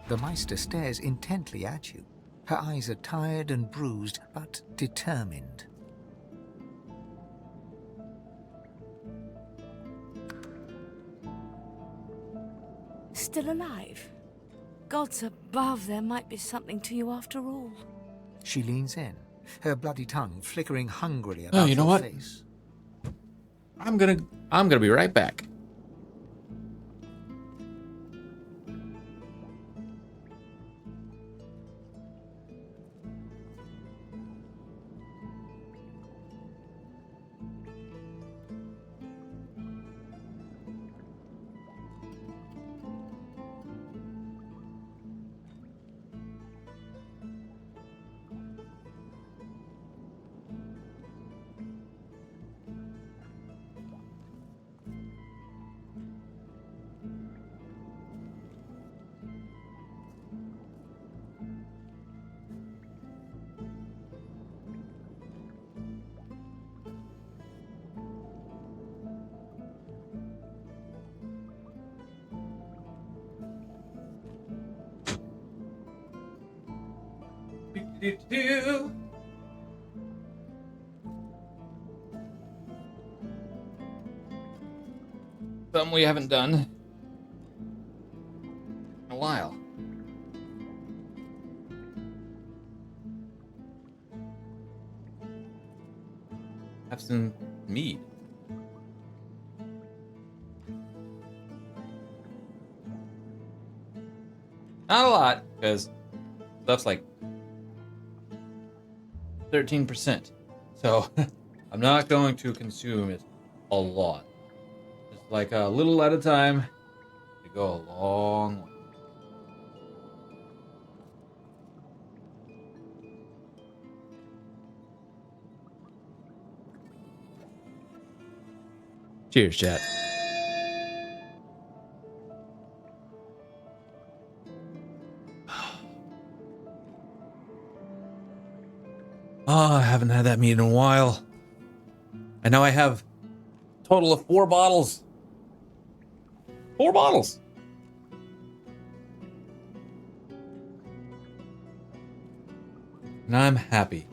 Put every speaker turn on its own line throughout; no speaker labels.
The Meister stares intently at you. Her eyes are tired and bruised, but determined.
Still alive? Gods above, there might be something to you after all.
She leans in, her bloody tongue flickering hungrily about
you know
your
what?
face.
I'm gonna be right back. Something we haven't done in a while. Have some mead. Not a lot, because stuff's like 13%. So I'm not going to consume it a lot. Just like a little at a time to go a long way. Cheers, chat. Oh, I haven't had that meat in a while. And now I have a total of 4 bottles. 4 bottles. And I'm happy.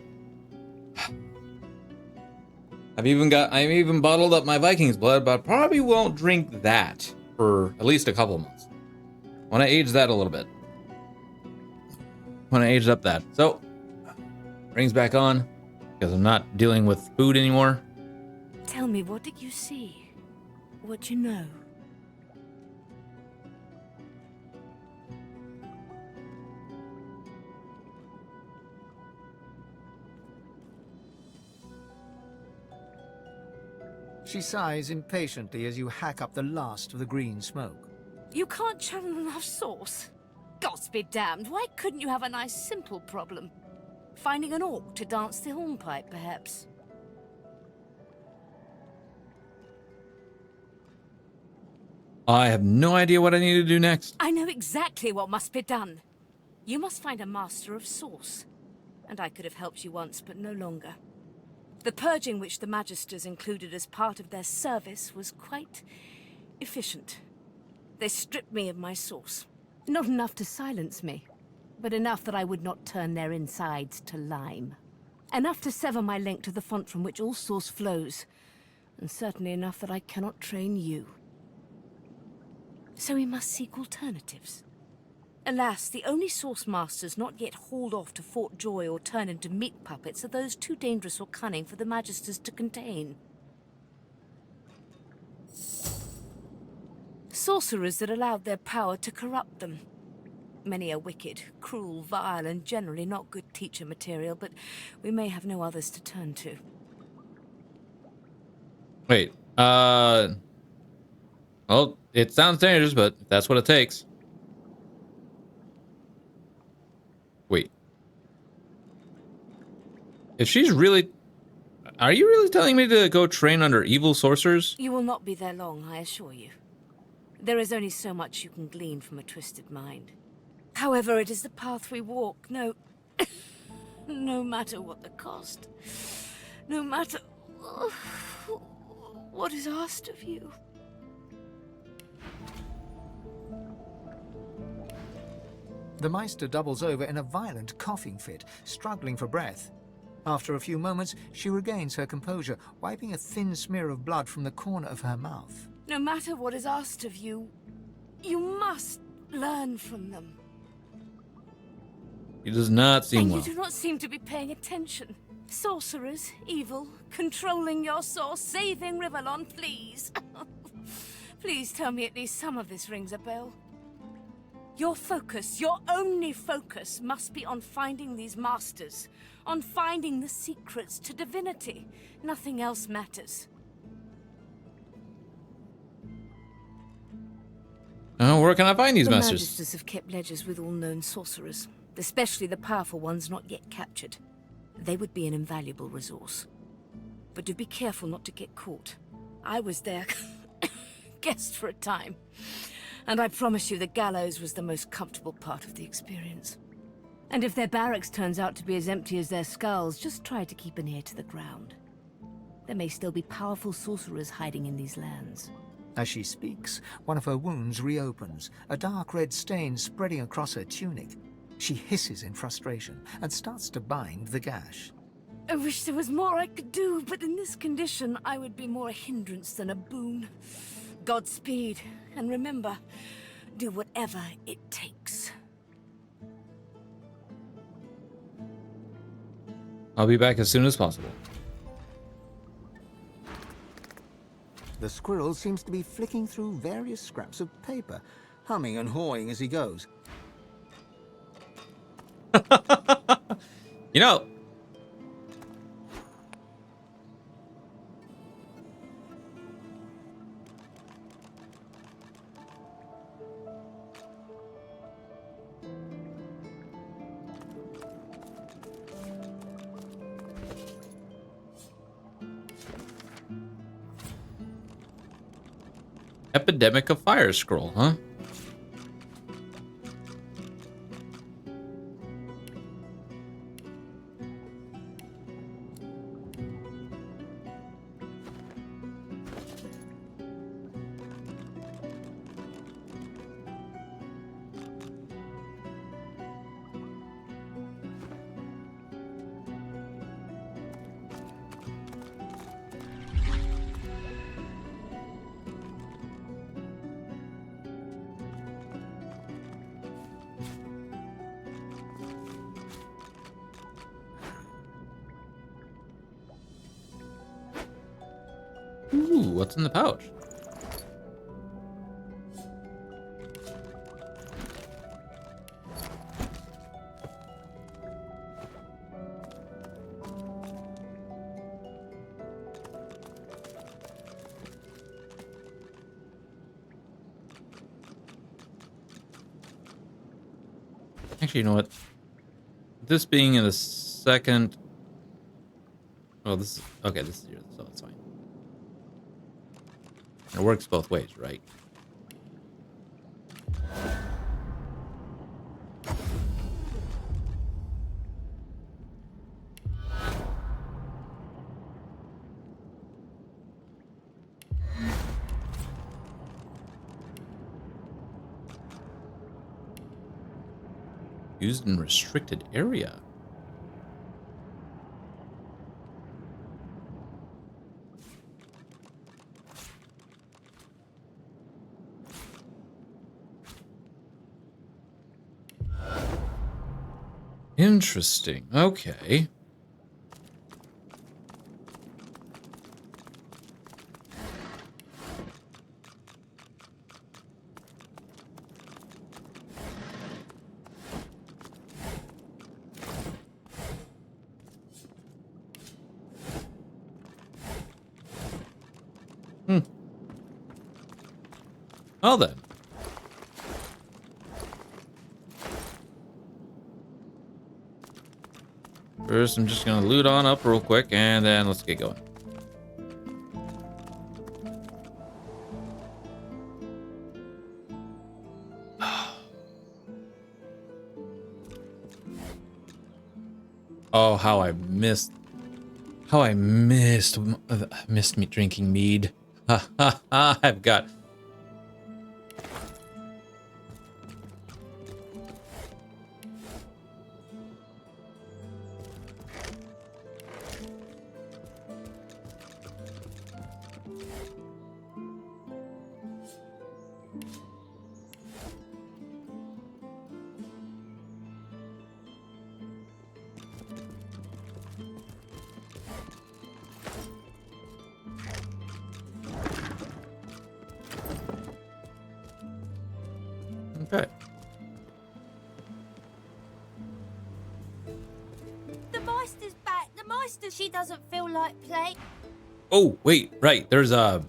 I'm even bottled up my Viking's blood, but I probably won't drink that for at least a couple of months. Want to age that a little bit. Want to age up that. So, rings back on because I'm not dealing with food anymore.
Tell me, what did you see? What you know?
She sighs impatiently as you hack up the last of the green smoke.
You can't channel enough sauce? Gods be damned, why couldn't you have a nice simple problem? Finding an orc to dance the hornpipe, perhaps?
I have no idea what I need to do next.
I know exactly what must be done. You must find a master of sauce. And I could have helped you once, but no longer. The purging which the Magisters included as part of their service was quite efficient. They stripped me of my sauce. Not enough to silence me, but enough that I would not turn their insides to lime. Enough to sever my link to the font from which all sauce flows, and certainly enough that I cannot train you. So we must seek alternatives. Alas, the only sauce masters not yet hauled off to Fort Joy or turned into meat puppets are those too dangerous or cunning for the Magisters to contain. Sorcerers that allowed their power to corrupt them. Many are wicked, cruel, vile, and generally not good teacher material, but we may have no others to turn to.
Wait, well, it sounds dangerous, but if that's what it takes. Wait. If she's really... Are you really telling me to go train under evil sorcerers?
You will not be there long, I assure you. There is only so much you can glean from a twisted mind. However, it is the path we walk, no matter what the cost. No matter what is asked of you.
The Meister doubles over in a violent coughing fit, struggling for breath. After a few moments, she regains her composure, wiping a thin smear of blood from the corner of her mouth.
No matter what is asked of you, you must learn from them.
He does not seem
And
well.
you do not seem to be paying attention. Sorcerers, evil, controlling your source, saving Rivellon, please. Please tell me at least some of this rings a bell. Your focus, your only focus, must be on finding these masters, on finding the secrets to divinity. Nothing else matters.
Where can I find these
The
masters?
Magisters have kept ledgers with all known sorcerers, especially the powerful ones not yet captured. They would be an invaluable resource. But do be careful not to get caught. I was their guest for a time, and I promise you the gallows was the most comfortable part of the experience. And if their barracks turns out to be as empty as their skulls, just try to keep an ear to the ground. There may still be powerful sorcerers hiding in these lands.
As she speaks, one of her wounds reopens, a dark red stain spreading across her tunic. She hisses in frustration and starts to bind the gash.
I wish there was more I could do, but in this condition, I would be more a hindrance than a boon. Godspeed, and remember, do whatever it takes.
I'll be back as soon as possible.
The squirrel seems to be flicking through various scraps of paper, humming and hawing as he goes.
You know, Epidemic of Fire Scroll, huh? Ooh, what's in the pouch? Actually, you know what? This being in the second... Oh, this is... Okay, this is yours, so it's fine. It works both ways, right? Used in restricted area. Interesting. Okay. Well then. First, I'm just gonna loot on up real quick, and then let's get going. Oh, how I missed me drinking mead. Ha ha ha! I've got.
sister, she doesn't feel like play.
Oh, wait, right. There's a...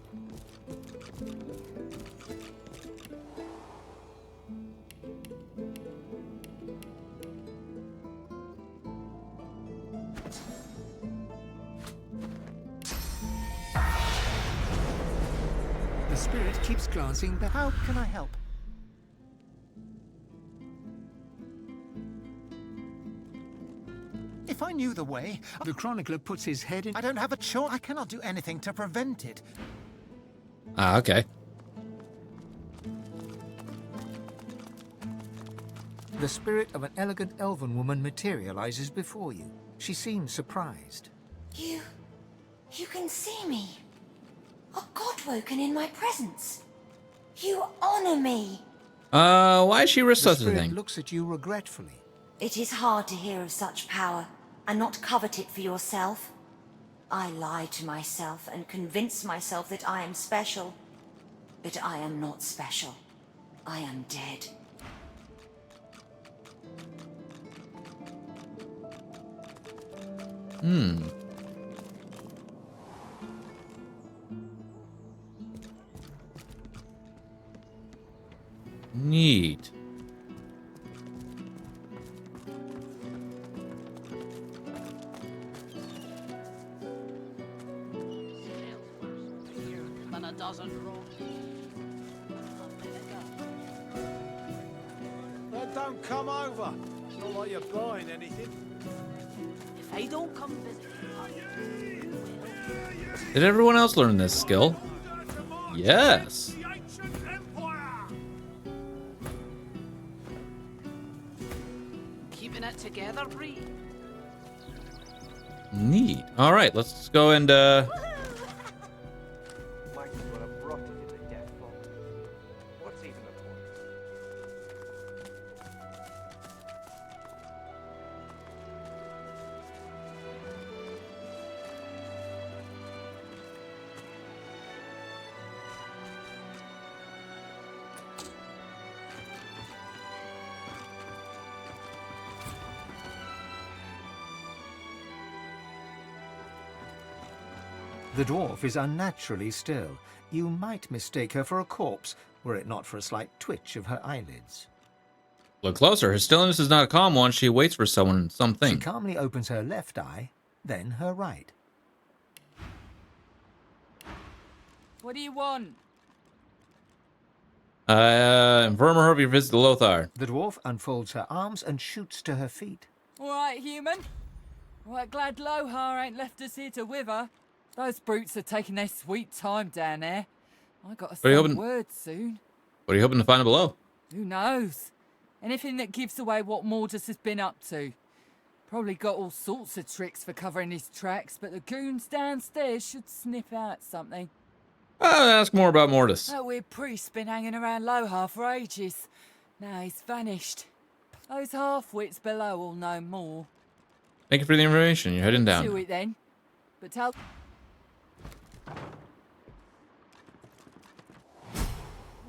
The spirit keeps glancing back. How can I help? If I knew the way, the chronicler puts his head in. I don't have a choice. I cannot do anything to prevent it.
Ah, okay.
The spirit of an elegant elven woman materializes before you. She seems surprised.
You can see me. A god woken in my presence. You honor me.
Why she risk
The
such a
spirit
thing?
looks at you regretfully.
It is hard to hear of such power and not covet it for yourself. I lie to myself and convince myself that I am special. But I am not special. I am dead.
Neat.
Than a dozen
Well, don't come over. It's not like you're buying anything.
If they don't come visit,
Did everyone else learn this skill? Yes.
The ancient empire!
keeping it together, Bree.
Neat. All right, let's go and
Might as well have brought you to death for. What's even the point?
The dwarf is unnaturally still. You might mistake her for a corpse, were it not for a slight twitch of her eyelids.
look closer. Her stillness is not a calm one. She waits for someone,
She
something.
calmly opens her left eye, then her right.
What do you want?
Inform her of your visit to Lothar.
The dwarf unfolds her arms and shoots to her feet.
All right, human. Right, glad Lohar ain't left us here to wither. Those brutes are taking their sweet time down there. I got to
What are you
say
hoping-
word soon.
What are you hoping to find below?
Who knows? Anything that gives away what Mordus has been up to. Probably got all sorts of tricks for covering his tracks, but the goons downstairs should sniff out something.
I'll ask more about Mortis.
That weird priest's been hanging around Lohar for ages. Now he's vanished. Those half-wits below will know more.
Thank you for the information. You're heading
Do
down.
it then. But tell...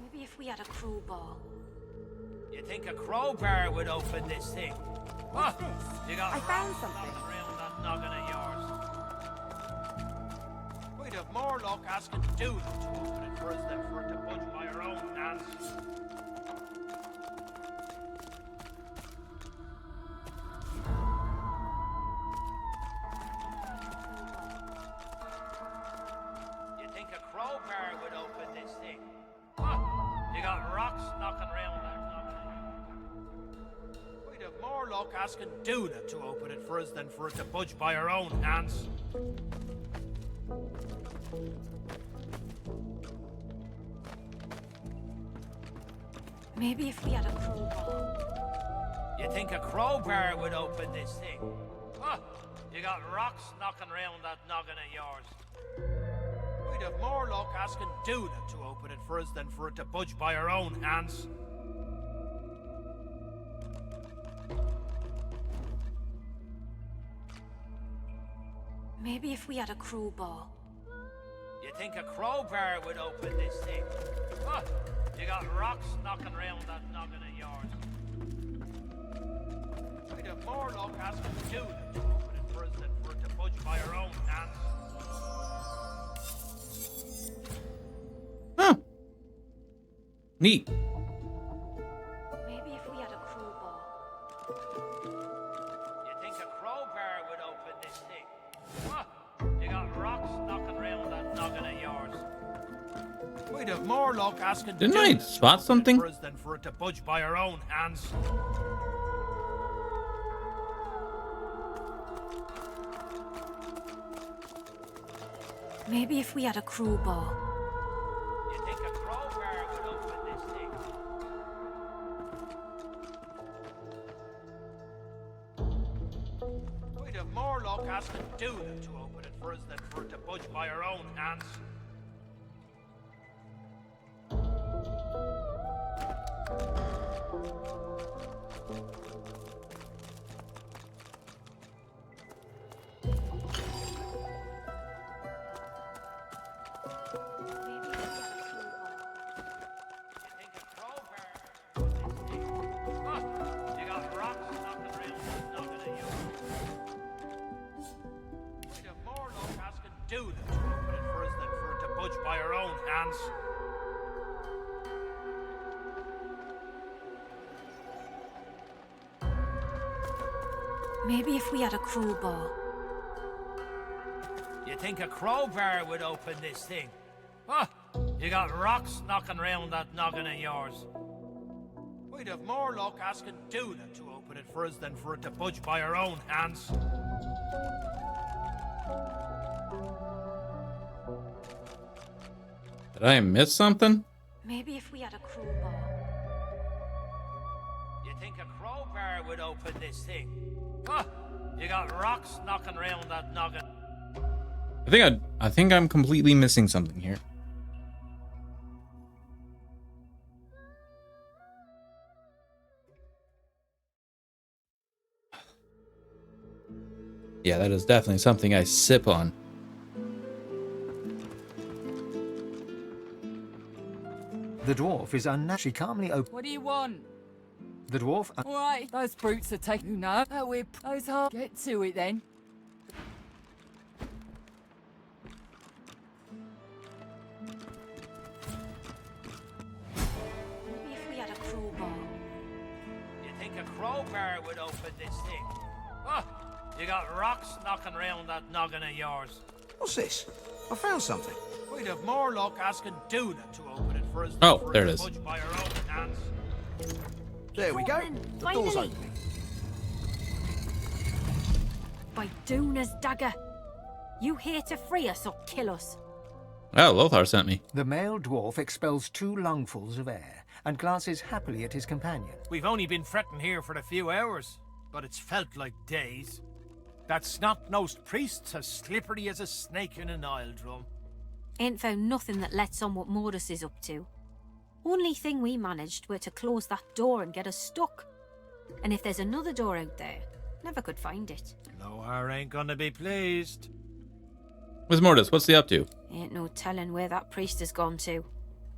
Maybe if we had a crowbar.
You think a crowbar would open this thing? What? You got
I found something.
around that noggin of yours. We'd have more luck asking Dude to open it for us than for it to budge by our own hands. You think a crowbar would open this thing? What? You got rocks knocking around that noggin of yours. We'd have more luck asking Duna to open it for us than for it to budge by our own hands.
Maybe if we had a crowbar.
You think a crowbar would open this thing? What? You got rocks knocking around that noggin of yours. We'd have more luck asking Duna to open it for us than for it to budge by our own hands.
Maybe if we had a crowbar.
You think a crowbar would open this thing? What? You got rocks knocking around that noggin of yours. We'd have more luck asking Duna to open it for us than for it to budge by
Neat.
Maybe if we had a crowbar.
You think a crowbar would open this thing? What? You got rocks knocking round that noggin of yours. We'd have more luck asking
Didn't I
Duna to
spot
open it
something?
for us than for it to budge by our own hands.
Maybe if we had a crowbar.
You think a crowbar would open this thing? We'd have more luck asking Duna to open it for us than for it to budge by our own hands. By our own hands.
Maybe if we had a crowbar.
You think a crowbar would open this thing? Huh? You got rocks knocking round that noggin of yours. We'd have more luck asking Duna to open it for us than for it to budge by our own hands.
Did I miss something?
Maybe if we had a crowbar.
You think a crowbar would open this thing? Huh? You got rocks knocking round that noggin.
I think I'm completely missing something here. Yeah, that is definitely something I sip on.
The dwarf is unnaturally calmly open.
What do you want?
The dwarf.
All right, those brutes are taking. You know, we're those hard. Get to it then.
Maybe if we had a crowbar.
You think a crowbar would open this thing? Huh? You got rocks knocking round that noggin of yours.
What's this? I found something.
We'd have more luck asking Duna to open it for us.
Oh,
than for
there
to
it is.
budge by our own hands.
There we go.
Open,
The door's
finally.
opening.
By Duna's dagger. You here to free us or kill us?
Oh, Lothar sent me.
The male dwarf expels 2 lungfuls of air and glances happily at his companion.
We've only been fretting here for a few hours, but it's felt like days. That snot-nosed priest's as slippery as a snake in an oil drum.
Ain't found nothing that lets on what Modus is up to. Only thing we managed were to close that door and get us stuck. And if there's another door out there, never could find it.
Lohar ain't gonna be pleased.
Where's Mortis? What's he up to?
Ain't no telling where that priest has gone to.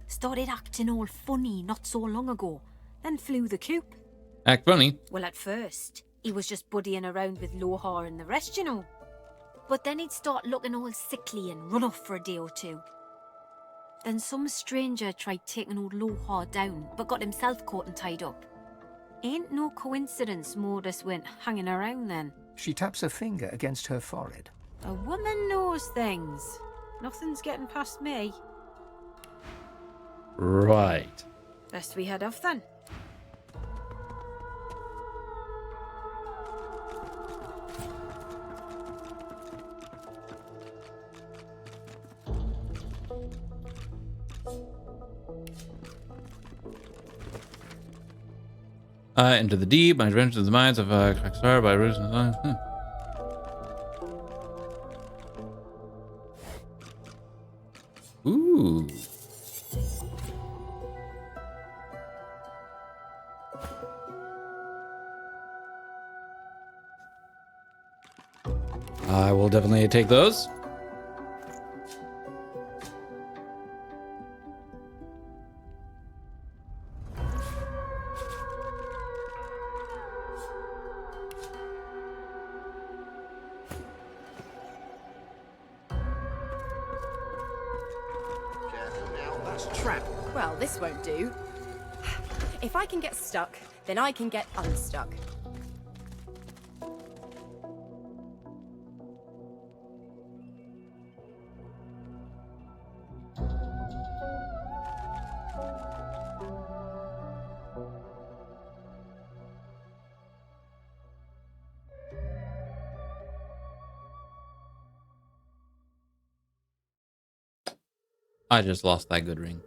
Started acting all funny not so long ago, then flew the coop.
Act funny.
Well, at first, he was just buddying around with Lohar and the rest, you know. But then he'd start looking all sickly and run off for a day or two. Then some stranger tried taking old Lohar down, but got himself caught and tied up. Ain't no coincidence Modus went hanging around then.
She taps a finger against her forehead.
A woman knows things. Nothing's getting past me.
Right.
Best we head off then.
Into the deep, my adventure in the minds of Kraxar by roots and Ooh. I will definitely take those.
Careful now, that's a trap.
Well, this won't do.
If I can get stuck, then I can get unstuck.
I just lost that good ring.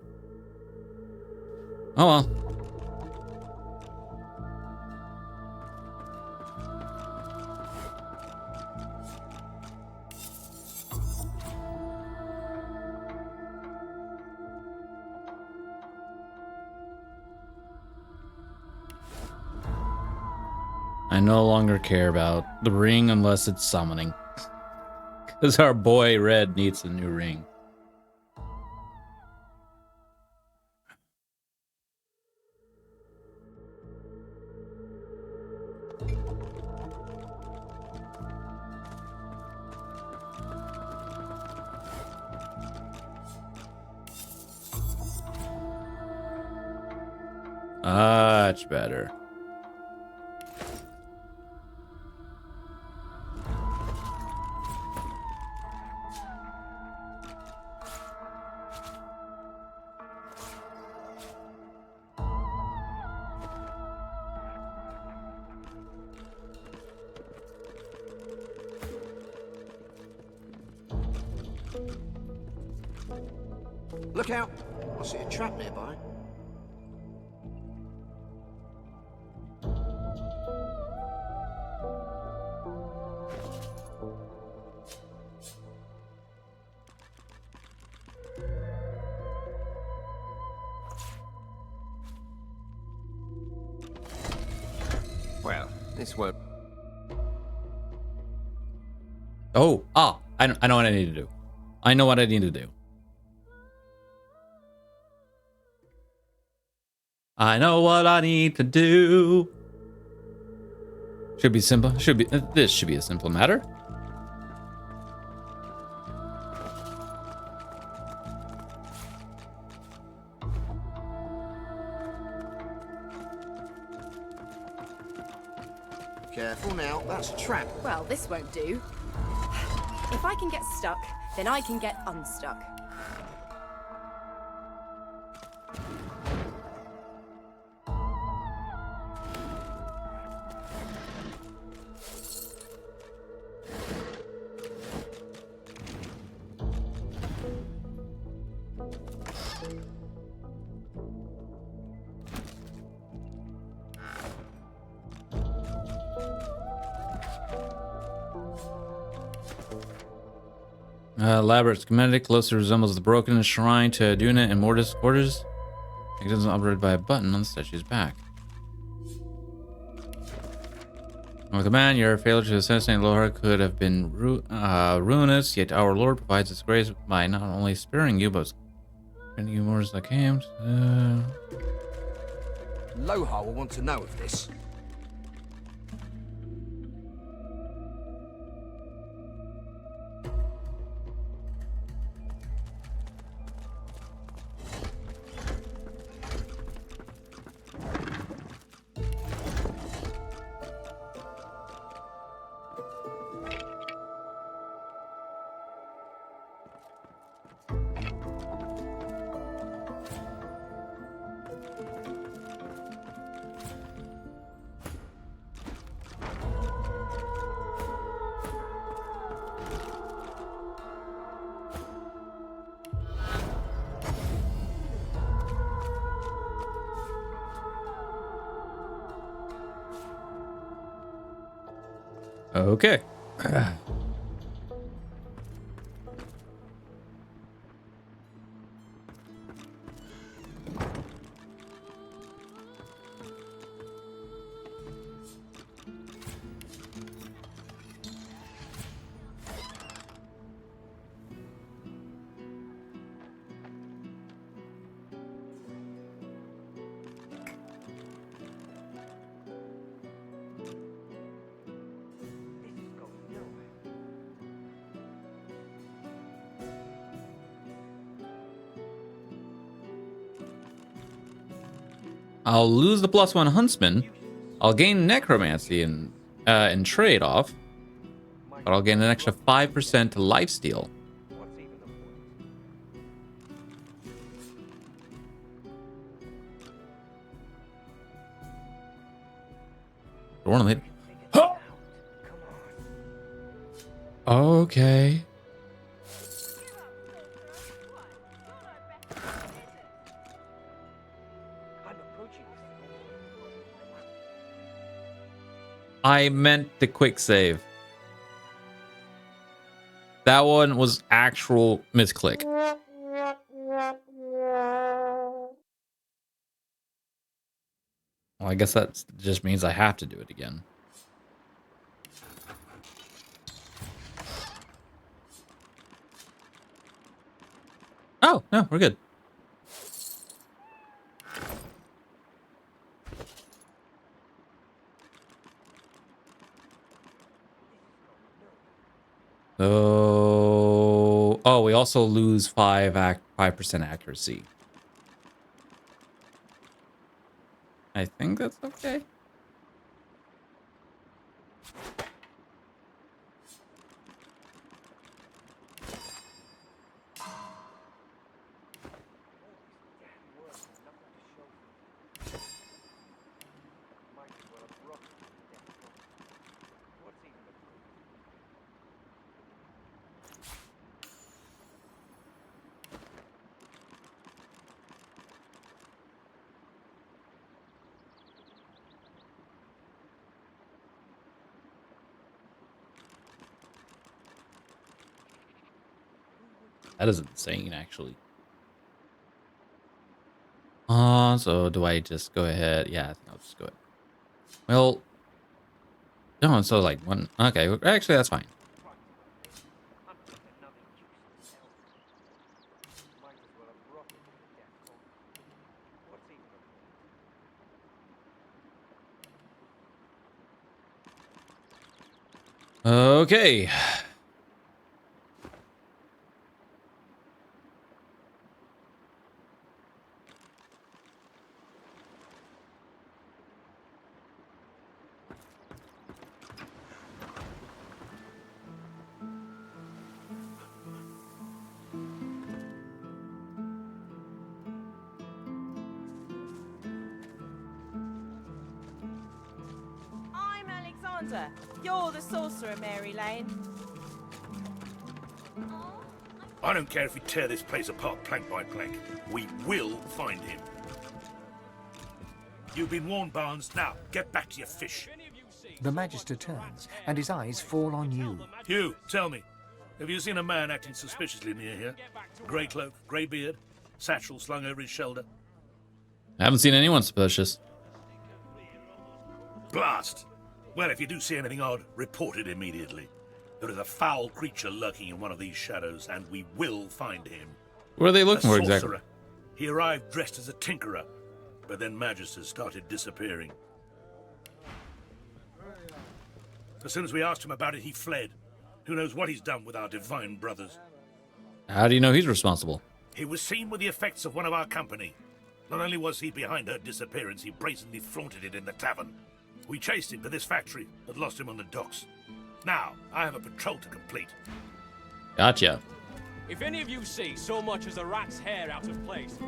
Oh well. I no longer care about the ring unless it's summoning. Because our boy Red needs a new ring. Much better.
Look out! I see a trap nearby. Well, this won't.
Oh, I know what I need to do. I know what I need to do. I know what I need to do. Should be simple. This should be a simple matter.
Careful now, that's a trap.
Well, this won't do. If I can get stuck, then I can get unstuck.
Elaborate schematic closely resembles the broken shrine to Aduna and Mortis quarters. It doesn't operate by a button on the statue's back. On command, your failure to assassinate Lohar could have been ruinous, yet our Lord provides his grace by not only sparing you, but granting you more as I came.
Lohar will want to know of this.
Okay. I'll lose the +1 huntsman. I'll gain necromancy in trade-off. But I'll gain an extra 5% to lifesteal.
What's even the point?
Ornament. Okay.
I'm approaching this.
I meant the quick save. That one was actual misclick. Well, I guess that just means I have to do it again. Oh, no, we're good. So, oh, we also lose 5% accuracy. I think that's okay.
Might as well have rocked it to death. What's even the point?
That is insane, actually. So do I just go ahead? Yeah, I think I'll just go ahead. Well, no, so like one. Okay, actually, that's fine.
I'm like another useless elf. Might as well have rocked it to death. What's even the point?
Okay.
I'm Alexander. You're the sorcerer, Mary Lane.
I don't care if we tear this place apart plank by plank. We will find him. You've been warned, Barnes. Now, get back to your fish.
The Magister turns, and his eyes fall on you.
Hugh, tell me, have you seen a man acting suspiciously near here? Grey cloak, grey beard, satchel slung over his shoulder?
I haven't seen anyone suspicious.
Blast! Well, if you do see anything odd, report it immediately. There is a foul creature lurking in one of these shadows, and we will find him.
What are they looking
A
for exactly?
sorcerer. He arrived dressed as a tinkerer, but then Magisters started disappearing. As soon as we asked him about it, he fled. Who knows what he's done with our divine brothers?
How do you know he's responsible?
He was seen with the effects of one of our company. Not only was he behind her disappearance, he brazenly flaunted it in the tavern. We chased him to this factory, but lost him on the docks. Now, I have a patrol to complete.
Gotcha.
If any of you see so much as a rat's hair out of place,